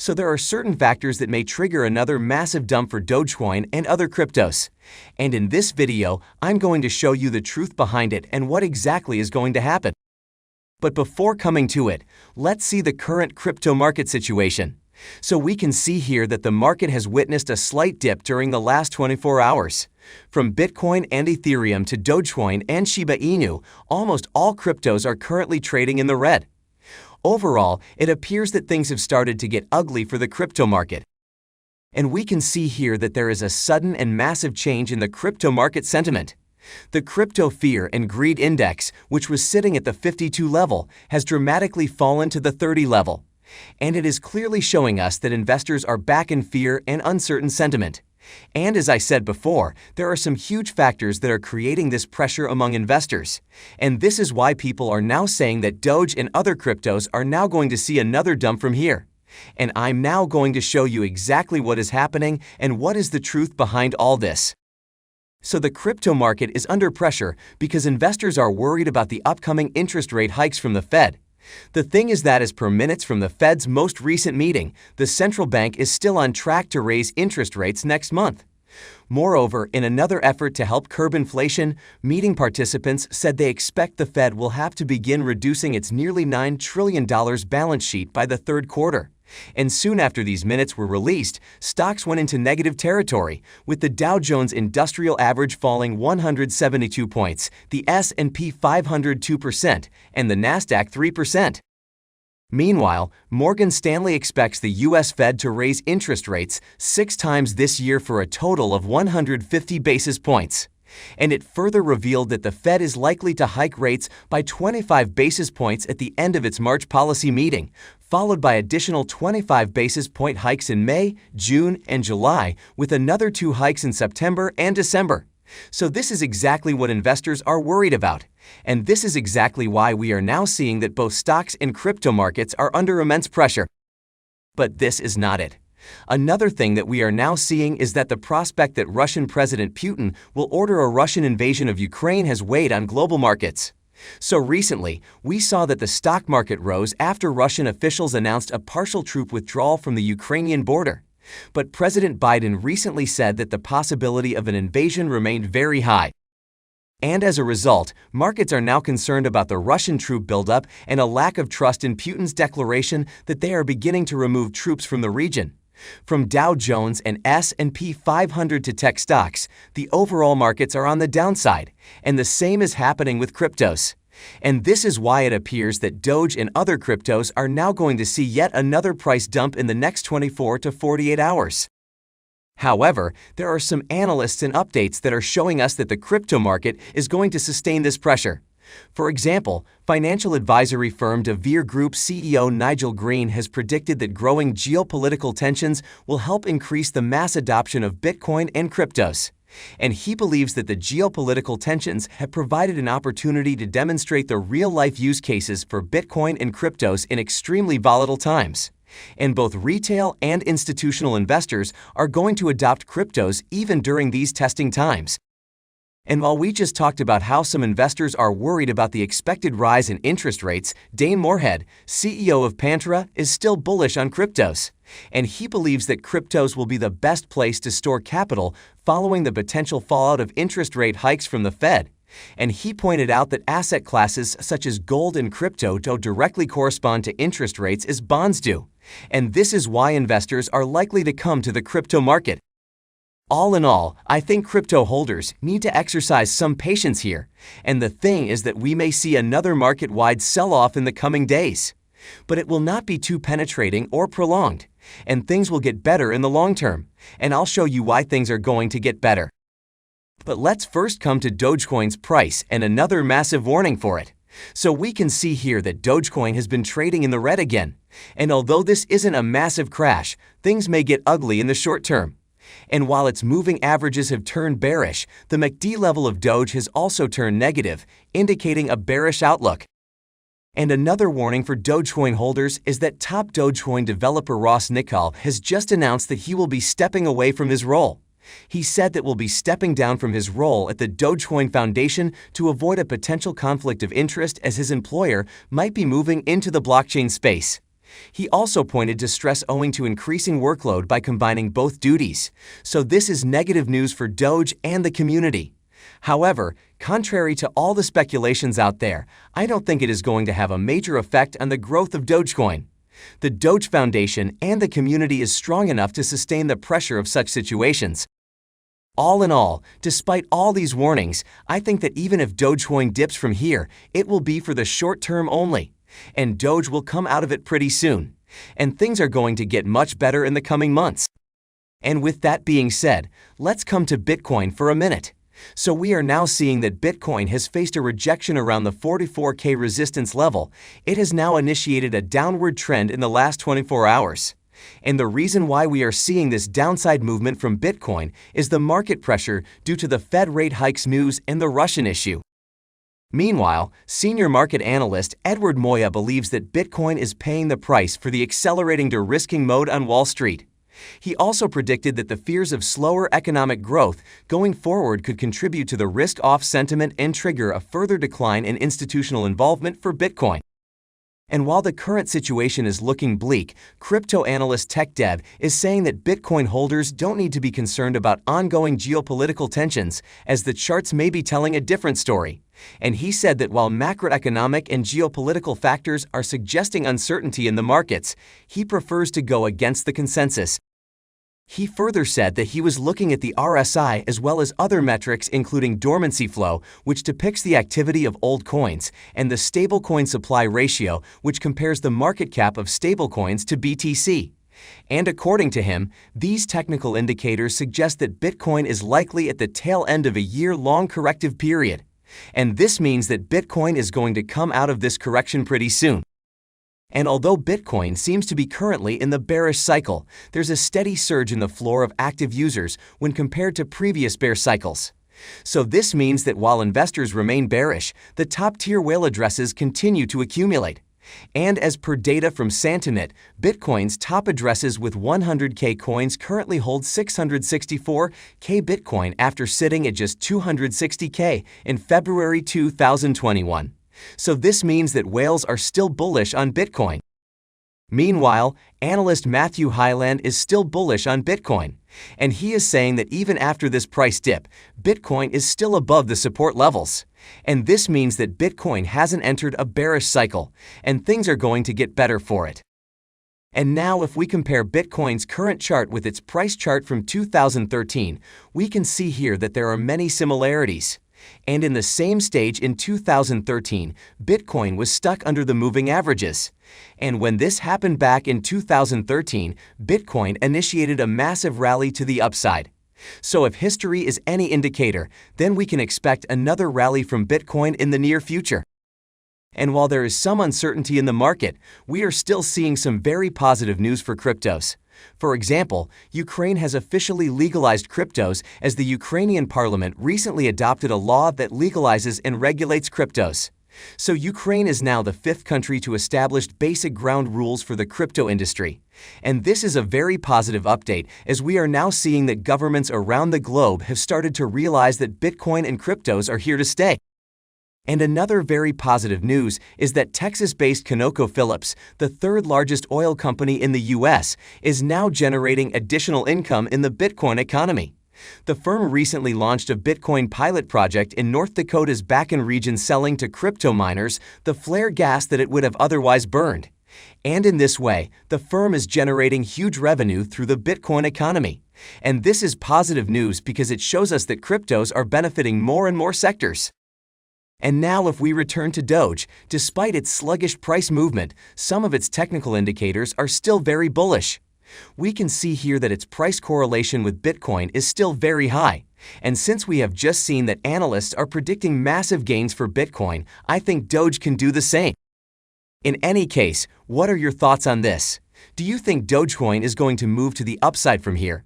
So there are certain factors that may trigger another massive dump for Dogecoin and other cryptos. And in this video, I'm going to show you the truth behind it and what exactly is going to happen. But before coming to it, let's see the current crypto market situation. So we can see here that the market has witnessed a slight dip during the last 24 hours. From Bitcoin and Ethereum to Dogecoin and Shiba Inu, almost all cryptos are currently trading in the red. Overall, it appears that things have started to get ugly for the crypto market. And we can see here that there is a sudden and massive change in the crypto market sentiment. The Crypto Fear and Greed Index, which was sitting at the 52 level, has dramatically fallen to the 30 level. And it is clearly showing us that investors are back in fear and uncertain sentiment. And as I said before, there are some huge factors that are creating this pressure among investors. And this is why people are now saying that Doge and other cryptos are now going to see another dump from here. And I'm now going to show you exactly what is happening and what is the truth behind all this. So the crypto market is under pressure because investors are worried about the upcoming interest rate hikes from the Fed. The thing is that as per minutes from the Fed's most recent meeting, the central bank is still on track to raise interest rates next month. Moreover, in another effort to help curb inflation, meeting participants said they expect the Fed will have to begin reducing its nearly $9 trillion balance sheet by the third quarter. And soon after these minutes were released, stocks went into negative territory, with the Dow Jones Industrial Average falling 172 points, the S&P 500 2%, and the Nasdaq 3%. Meanwhile, Morgan Stanley expects the U.S. Fed to raise interest rates 6 times this year for a total of 150 basis points. And it further revealed that the Fed is likely to hike rates by 25 basis points at the end of its March policy meeting, followed by additional 25 basis point hikes in May, June, and July, with another 2 hikes in September and December. So this is exactly what investors are worried about. And this is exactly why we are now seeing that both stocks and crypto markets are under immense pressure. But this is not it. Another thing that we are now seeing is that the prospect that Russian President Putin will order a Russian invasion of Ukraine has weighed on global markets. So recently, we saw that the stock market rose after Russian officials announced a partial troop withdrawal from the Ukrainian border. But President Biden recently said that the possibility of an invasion remained very high. And as a result, markets are now concerned about the Russian troop buildup and a lack of trust in Putin's declaration that they are beginning to remove troops from the region. From Dow Jones and S&P 500 to tech stocks, the overall markets are on the downside, and the same is happening with cryptos. And this is why it appears that Doge and other cryptos are now going to see yet another price dump in the next 24 to 48 hours. However, there are some analysts and updates that are showing us that the crypto market is going to sustain this pressure. For example, financial advisory firm De Vere Group CEO Nigel Green has predicted that growing geopolitical tensions will help increase the mass adoption of Bitcoin and cryptos. And he believes that the geopolitical tensions have provided an opportunity to demonstrate the real-life use cases for Bitcoin and cryptos in extremely volatile times. And both retail and institutional investors are going to adopt cryptos even during these testing times. And while we just talked about how some investors are worried about the expected rise in interest rates, Dane Morehead, CEO of Pantera, is still bullish on cryptos. And he believes that cryptos will be the best place to store capital following the potential fallout of interest rate hikes from the Fed. And he pointed out that asset classes such as gold and crypto don't directly correspond to interest rates as bonds do. And this is why investors are likely to come to the crypto market. All in all, I think crypto holders need to exercise some patience here, and the thing is that we may see another market-wide sell-off in the coming days. But it will not be too penetrating or prolonged, and things will get better in the long term, and I'll show you why things are going to get better. But let's first come to Dogecoin's price and another massive warning for it. So we can see here that Dogecoin has been trading in the red again, and although this isn't a massive crash, things may get ugly in the short term. And while its moving averages have turned bearish, the MACD level of Doge has also turned negative, indicating a bearish outlook. And another warning for Dogecoin holders is that top Dogecoin developer Ross Nicoll has just announced that he will be stepping away from his role. He said that will be stepping down from his role at the Dogecoin Foundation to avoid a potential conflict of interest as his employer might be moving into the blockchain space. He also pointed to stress owing to increasing workload by combining both duties. So this is negative news for Doge and the community. However, contrary to all the speculations out there, I don't think it is going to have a major effect on the growth of Dogecoin. The Doge Foundation and the community is strong enough to sustain the pressure of such situations. All in all, despite all these warnings, I think that even if Dogecoin dips from here, it will be for the short term only. And Doge will come out of it pretty soon. And things are going to get much better in the coming months. And with that being said, let's come to Bitcoin for a minute. So we are now seeing that Bitcoin has faced a rejection around the 44K resistance level. It has now initiated a downward trend in the last 24 hours. And the reason why we are seeing this downside movement from Bitcoin is the market pressure due to the Fed rate hikes news and the Russian issue. Meanwhile, senior market analyst Edward Moya believes that Bitcoin is paying the price for the accelerating de-risking mode on Wall Street. He also predicted that the fears of slower economic growth going forward could contribute to the risk-off sentiment and trigger a further decline in institutional involvement for Bitcoin. And while the current situation is looking bleak, crypto analyst TechDev is saying that Bitcoin holders don't need to be concerned about ongoing geopolitical tensions, as the charts may be telling a different story. And he said that while macroeconomic and geopolitical factors are suggesting uncertainty in the markets, he prefers to go against the consensus. He further said that he was looking at the RSI as well as other metrics including dormancy flow, which depicts the activity of old coins, and the stablecoin supply ratio, which compares the market cap of stablecoins to BTC. And according to him, these technical indicators suggest that Bitcoin is likely at the tail end of a year-long corrective period. And this means that Bitcoin is going to come out of this correction pretty soon. And although Bitcoin seems to be currently in the bearish cycle, there's a steady surge in the floor of active users when compared to previous bear cycles. So this means that while investors remain bearish, the top-tier whale addresses continue to accumulate. And as per data from Santanet, Bitcoin's top addresses with 100K coins currently hold 664K Bitcoin after sitting at just 260K in February 2021. So this means that whales are still bullish on Bitcoin. Meanwhile, analyst Matthew Hyland is still bullish on Bitcoin, and he is saying that even after this price dip, Bitcoin is still above the support levels. And this means that Bitcoin hasn't entered a bearish cycle, and things are going to get better for it. And now if we compare Bitcoin's current chart with its price chart from 2013, we can see here that there are many similarities. And in the same stage in 2013, Bitcoin was stuck under the moving averages. And when this happened back in 2013, Bitcoin initiated a massive rally to the upside. So if history is any indicator, then we can expect another rally from Bitcoin in the near future. And while there is some uncertainty in the market, we are still seeing some very positive news for cryptos. For example, Ukraine has officially legalized cryptos as the Ukrainian parliament recently adopted a law that legalizes and regulates cryptos. So Ukraine is now the 5th country to establish basic ground rules for the crypto industry. And this is a very positive update, as we are now seeing that governments around the globe have started to realize that Bitcoin and cryptos are here to stay. And another very positive news is that Texas-based ConocoPhillips, the 3rd largest oil company in the U.S., is now generating additional income in the Bitcoin economy. The firm recently launched a Bitcoin pilot project in North Dakota's Bakken region selling to crypto miners the flare gas that it would have otherwise burned. And in this way, the firm is generating huge revenue through the Bitcoin economy. And this is positive news because it shows us that cryptos are benefiting more and more sectors. And now if we return to Doge, despite its sluggish price movement, some of its technical indicators are still very bullish. We can see here that its price correlation with Bitcoin is still very high. And since we have just seen that analysts are predicting massive gains for Bitcoin, I think Doge can do the same. In any case, what are your thoughts on this? Do you think Dogecoin is going to move to the upside from here?